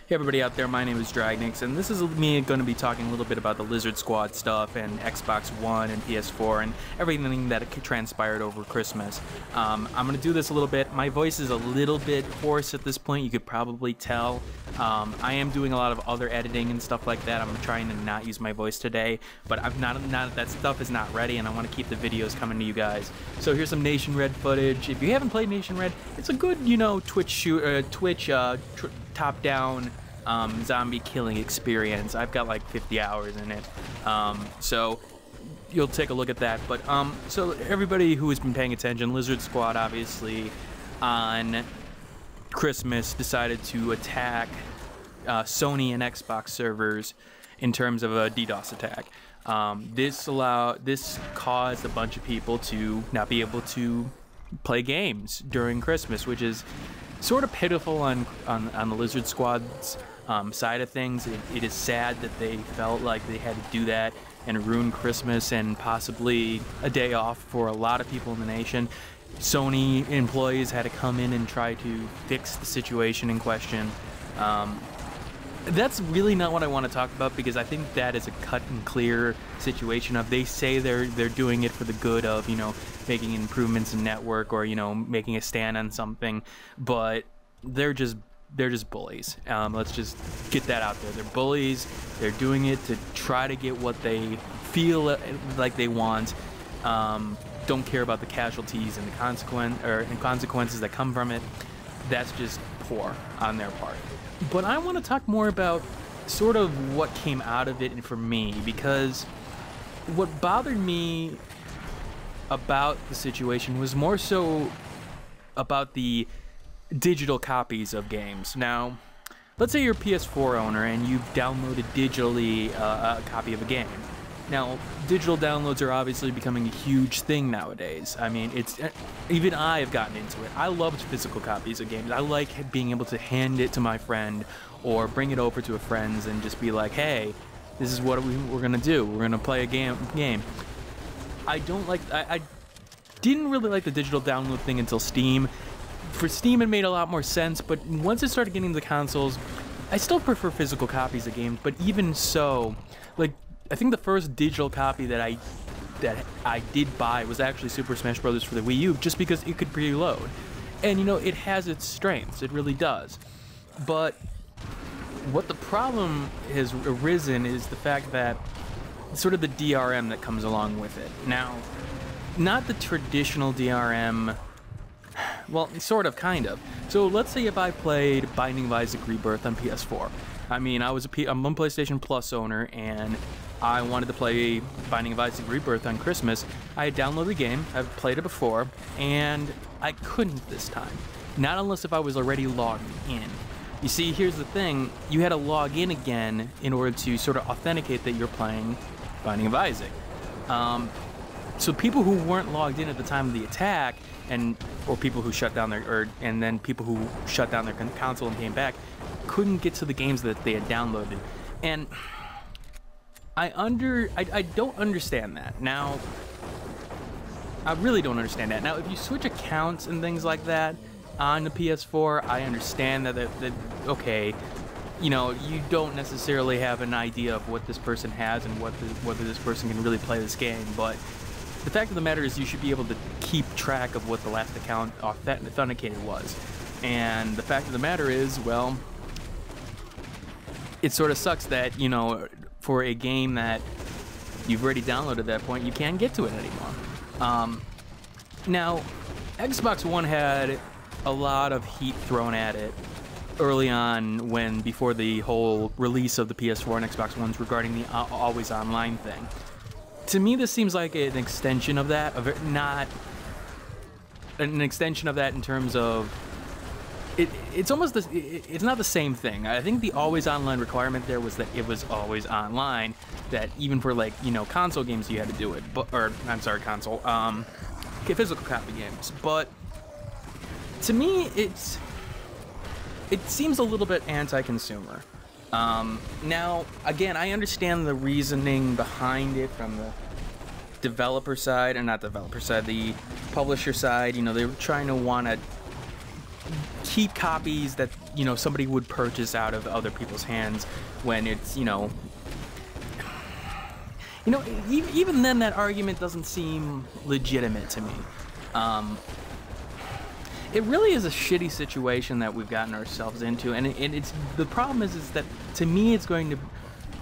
Hey everybody out there, my name is Dragnix, and this is me going to be talking a little bit about the Lizard Squad stuff and Xbox One and PS4 and everything that transpired over Christmas. I'm going to do this a little bit. My voice is a little bit hoarse at this point, you could probably tell. I am doing a lot of other editing and stuff like that. I'm trying to not use my voice today, but that stuff is not ready, and I want to keep the videos coming to you guys. So here's some Nation Red footage. If you haven't played Nation Red, it's a good, Twitch top-down zombie killing experience. I've got like 50 hours in it, so you'll take a look at that. But so everybody who has been paying attention, Lizard Squad obviously on Christmas decided to attack Sony and Xbox servers in terms of a DDoS attack. This caused a bunch of people to not be able to play games during Christmas, which is sort of pitiful on the Lizard Squad's side of things. It is sad that they felt like they had to do that and ruin Christmas and possibly a day off for a lot of people in the nation. Sony employees had to come in and try to fix the situation in question. That's really not what I want to talk about, because I think that is a cut and clear situation of, they say they're doing it for the good of, making improvements in network or, making a stand on something, but they're just bullies. Let's just get that out there. They're bullies. They're doing it to try to get what they feel like they want. Don't care about the casualties and the consequences that come from it. That's just poor on their part. But I want to talk more about sort of what came out of it for me, because what bothered me about the situation was more so about the digital copies of games. Now, let's say you're a PS4 owner and you've downloaded digitally a copy of a game. Now, digital downloads are obviously becoming a huge thing nowadays. I mean, even I have gotten into it. I loved physical copies of games. I like being able to hand it to my friend or bring it over to a friend's and just be like, hey, this is what we're gonna do. We're gonna play a game. I didn't really like the digital download thing until Steam. For Steam, it made a lot more sense, but once it started getting to the consoles, I still prefer physical copies of games. But even so, like, I think the first digital copy that I did buy was actually Super Smash Bros. For the Wii U, just because it could preload. And it has its strengths, it really does. But what the problem has arisen is the fact that sort of the DRM that comes along with it. Now, not the traditional DRM, well, sort of, kind of. So let's say if I played Binding of Isaac Rebirth on PS4. I mean, I'm a PlayStation Plus owner, and I wanted to play Binding of Isaac Rebirth on Christmas. I had downloaded the game, I've played it before, and I couldn't this time. Not unless if I was already logged in. You see, here's the thing, you had to log in again in order to sort of authenticate that you're playing Binding of Isaac. So people who weren't logged in at the time of the attack, or people who shut down and then people who shut down their console and came back, couldn't get to the games that they had downloaded. And I don't understand that. Now, I really don't understand that. Now, if you switch accounts and things like that on the PS4, I understand that okay, you don't necessarily have an idea of what this person has and whether this person can really play this game, but the fact of the matter is you should be able to keep track of what the last account authenticated was. And the fact of the matter is, well, it sort of sucks that, for a game that you've already downloaded at that point, you can't get to it anymore. Now, Xbox One had a lot of heat thrown at it early on before the whole release of the PS4 and Xbox Ones regarding the always online thing. To me, this seems like an extension of that, not an extension of that in terms of it's almost it's not the same thing. I think the always online requirement there was that it was always online, that even for console games you had to do it, physical copy games. But to me, it seems a little bit anti-consumer. Now, again, I understand the reasoning behind it from the developer side, or not developer side, the publisher side. They were trying to want to keep copies that, you know, somebody would purchase out of other people's hands when it's, you know, even then that argument doesn't seem legitimate to me. It really is a shitty situation that we've gotten ourselves into, and it's the problem is that to me it's going to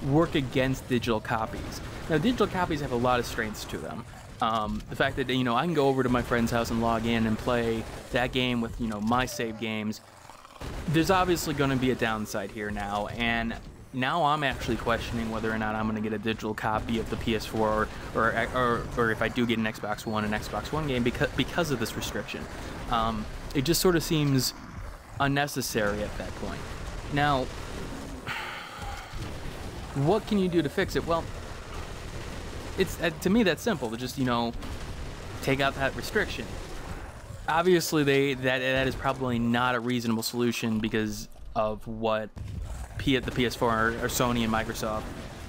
work against digital copies. Now, digital copies have a lot of strengths to them. The fact that, you know, I can go over to my friend's house and log in and play that game with, you know, my save games. There's obviously going to be a downside here now, and now I'm actually questioning whether or not I'm going to get a digital copy of the PS4 or if I do get an Xbox One game because of this restriction. It just sort of seems unnecessary at that point. Now, what can you do to fix it? Well, it's to me that's simple. To just, you know, take out that restriction. Obviously, that is probably not a reasonable solution because of what the PS4 or Sony and Microsoft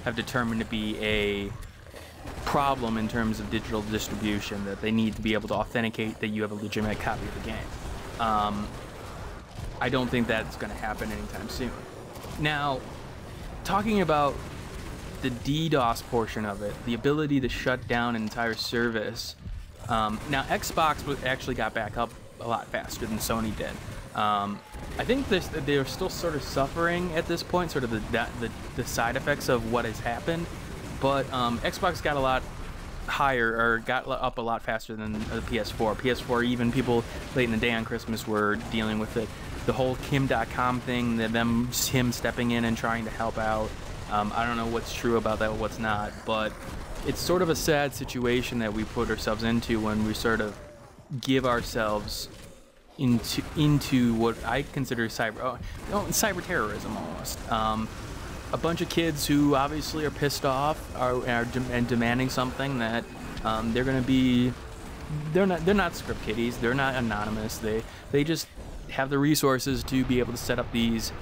have determined to be a problem in terms of digital distribution, that they need to be able to authenticate that you have a legitimate copy of the game. I don't think that's going to happen anytime soon. Now, talking about the DDoS portion of it, the ability to shut down an entire service. Now, Xbox actually got back up a lot faster than Sony did. I think they're still sort of suffering at this point, sort of the side effects of what has happened. But Xbox got a lot higher, or got up a lot faster than the PS4. PS4, even people late in the day on Christmas were dealing with it. The whole Kim.com thing, him stepping in and trying to help out. I don't know what's true about that, what's not, but it's sort of a sad situation that we put ourselves into when we sort of give ourselves into what I consider cyber terrorism almost. A bunch of kids who obviously are pissed off and demanding something that they're going to be. They're not script kiddies. They're not anonymous. They just have the resources to be able to set up these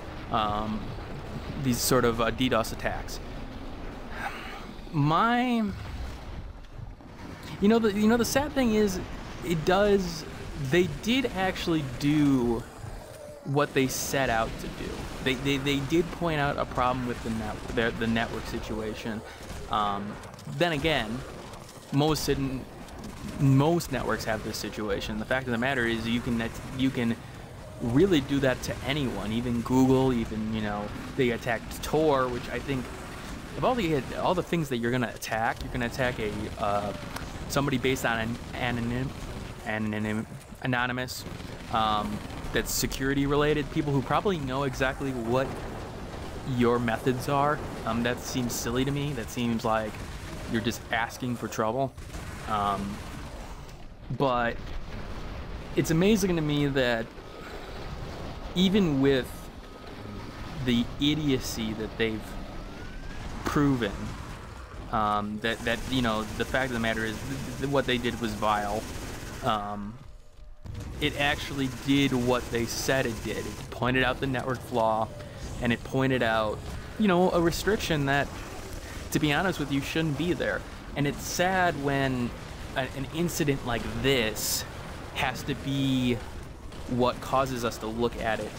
sort of DDoS attacks. The sad thing is, they did actually do what they set out to do. They did point out a problem with the network situation. Then again, most networks have this situation. The fact of the matter is, you can really do that to anyone, even Google, even, you know, they attacked Tor, which I think of all the things that you're gonna attack a somebody based on anonymous, that's security related, people who probably know exactly what your methods are. That seems silly to me. That seems like you're just asking for trouble. But it's amazing to me that even with the idiocy that they've proven, that you know, the fact of the matter is what they did was vile. It actually did what they said it did. It pointed out the network flaw, and it pointed out, you know, a restriction that, to be honest with you, shouldn't be there. And it's sad when an incident like this has to be what causes us to look at it,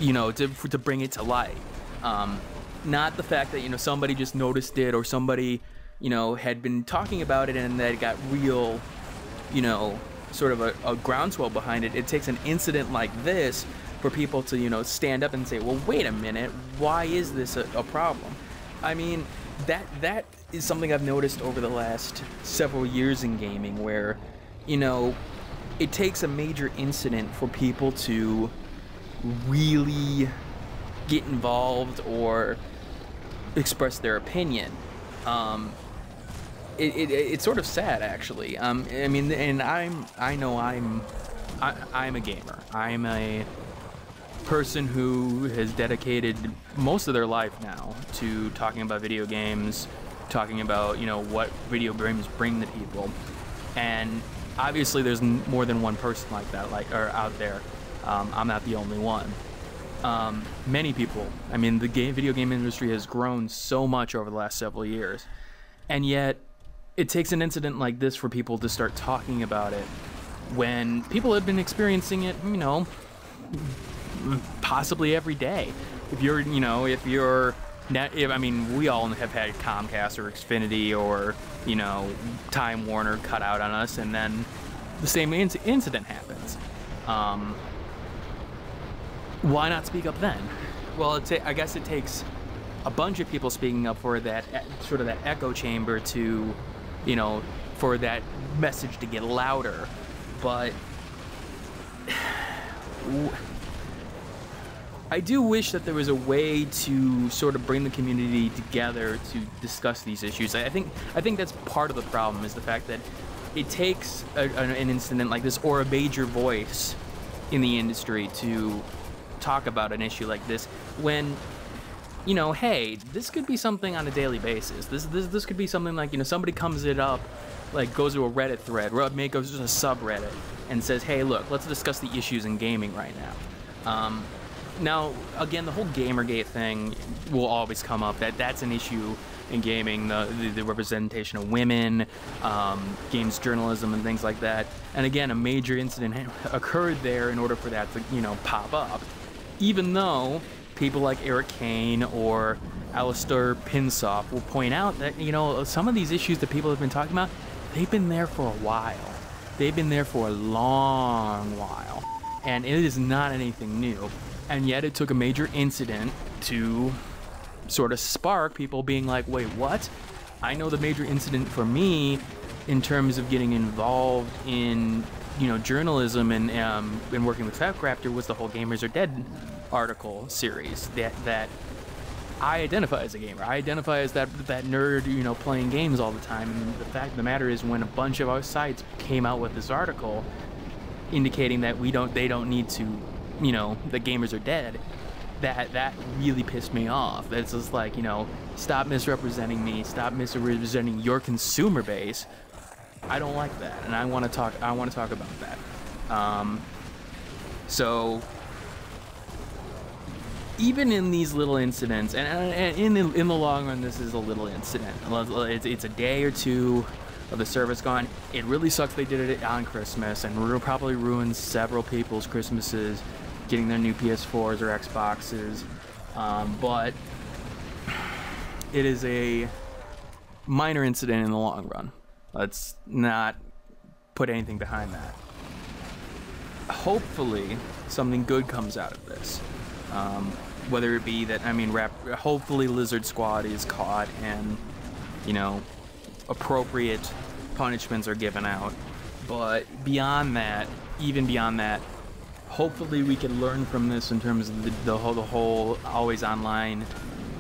you know, to bring it to light. Not the fact that, you know, somebody just noticed it, or somebody, you know, had been talking about it and that it got real, you know, sort of a groundswell behind it. It takes an incident like this for people to, you know, stand up and say, well, wait a minute, why is this a problem? I mean, that is something I've noticed over the last several years in gaming, where, you know, it takes a major incident for people to really get involved or express their opinion. It's sort of sad, actually. I mean, and I know I'm a gamer. I'm a person who has dedicated most of their life now to talking about video games, talking about, you know, what video games bring to people. And obviously there's more than one person like that, or out there. I'm not the only one. Many people. I mean, the video game industry has grown so much over the last several years, and yet it takes an incident like this for people to start talking about it when people have been experiencing it, you know, possibly every day. If you're, you know, I mean, we all have had Comcast or Xfinity or, you know, Time Warner cut out on us, and then the same incident happens. Why not speak up then? Well, I guess it takes a bunch of people speaking up for that sort of that echo chamber to, you know, for that message to get louder. But I do wish that there was a way to sort of bring the community together to discuss these issues. I think that's part of the problem, is the fact that it takes an incident like this or a major voice in the industry to talk about an issue like this, when, you know, hey, this could be something on a daily basis. This could be something like, you know, somebody comes it up, like goes to a Reddit thread, or maybe goes to a subreddit and says, hey, look, let's discuss the issues in gaming right now. Now, again, the whole Gamergate thing will always come up. That's an issue in gaming, the representation of women, games journalism, and things like that. And again, a major incident occurred there in order for that to, you know, pop up. Even though people like Eric Kane or Alistair Pinsoft will point out that, you know, some of these issues that people have been talking about, they've been there for a while. They've been there for a long while. And it is not anything new. And yet it took a major incident to sort of spark people being like, wait, what? I know the major incident for me in terms of getting involved in, you know, journalism and working with Fabcrafter was the whole Gamers Are Dead article series that I identify as a gamer. I identify as that nerd, you know, playing games all the time. And the fact of the matter is, when a bunch of our sites came out with this article indicating that they don't need to, you know, the gamers are dead, that really pissed me off. It's just like, you know, stop misrepresenting me, stop misrepresenting your consumer base. I don't like that, and I want to talk about that. So even in these little incidents, and in the long run, this is a little incident. It's a day or two of the service gone. It really sucks they did it on Christmas, and will probably ruin several people's Christmases getting their new PS4s or Xboxes. But it is a minor incident in the long run. Let's not put anything behind that. Hopefully, something good comes out of this. Whether it be that, I mean, hopefully Lizard Squad is caught and, you know, appropriate punishments are given out. But beyond that, even beyond that, hopefully we can learn from this in terms of the whole always online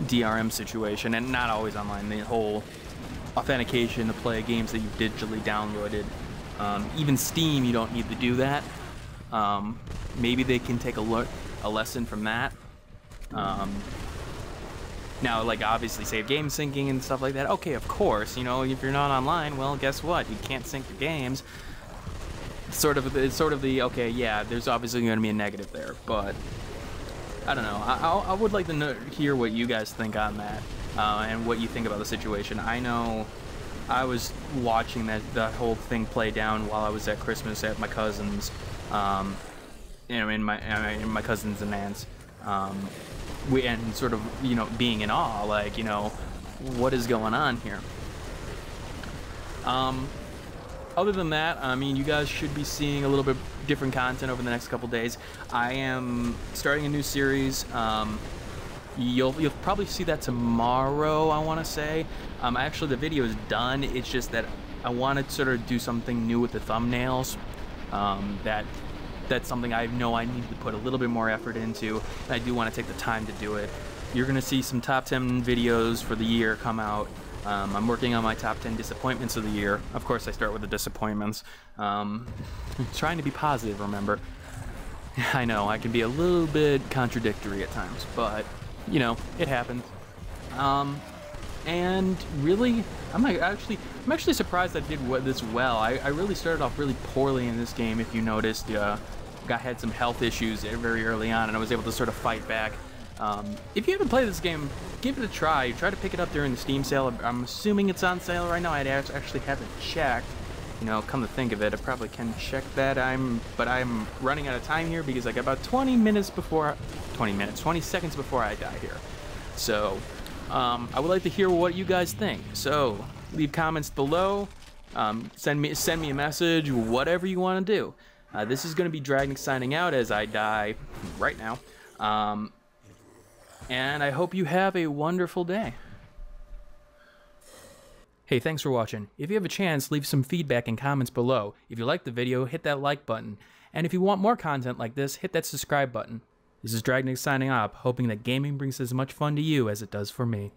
DRM situation, and not always online, the whole authentication to play games that you've digitally downloaded. Even Steam, you don't need to do that. Maybe they can take a lesson from that. Now, like, obviously save game syncing and stuff like that. Okay, of course, you know, if you're not online, well, guess what? You can't sync your games. It's sort of the okay, yeah, there's obviously going to be a negative there, but I don't know. I would like to hear what you guys think on that, and what you think about the situation. I know I was watching that whole thing play down while I was at Christmas at my cousin's, you know, in my cousins and aunts. And sort of, you know, being in awe, like, you know, what is going on here? Other than that, I mean, you guys should be seeing a little bit different content over the next couple days. I am starting a new series. You'll probably see that tomorrow, I want to say. Actually, the video is done. It's just that I want to sort of do something new with the thumbnails. That's something I know I need to put a little bit more effort into, and I do want to take the time to do it. You're going to see some top 10 videos for the year come out. I'm working on my top 10 disappointments of the year. Of course, I start with the disappointments. Trying to be positive, remember. I know, I can be a little bit contradictory at times, but, you know, it happens. And really, I'm actually surprised I did this well. I really started off really poorly in this game, if you noticed. Had some health issues very early on, and I was able to sort of fight back. If you haven't played this game, give it a try. Try to pick it up during the Steam sale. I'm assuming it's on sale right now. I actually haven't checked. You know, come to think of it, I probably can check that. But I'm running out of time here because I got about 20 seconds before I die here. So, I would like to hear what you guys think. So, leave comments below. Send me a message, whatever you want to do. This is going to be Dragnix signing out as I die right now. And I hope you have a wonderful day. Hey, thanks for watching. If you have a chance, leave some feedback and comments below. If you liked the video, hit that like button. And if you want more content like this, hit that subscribe button. This is Dragnix signing off, hoping that gaming brings as much fun to you as it does for me.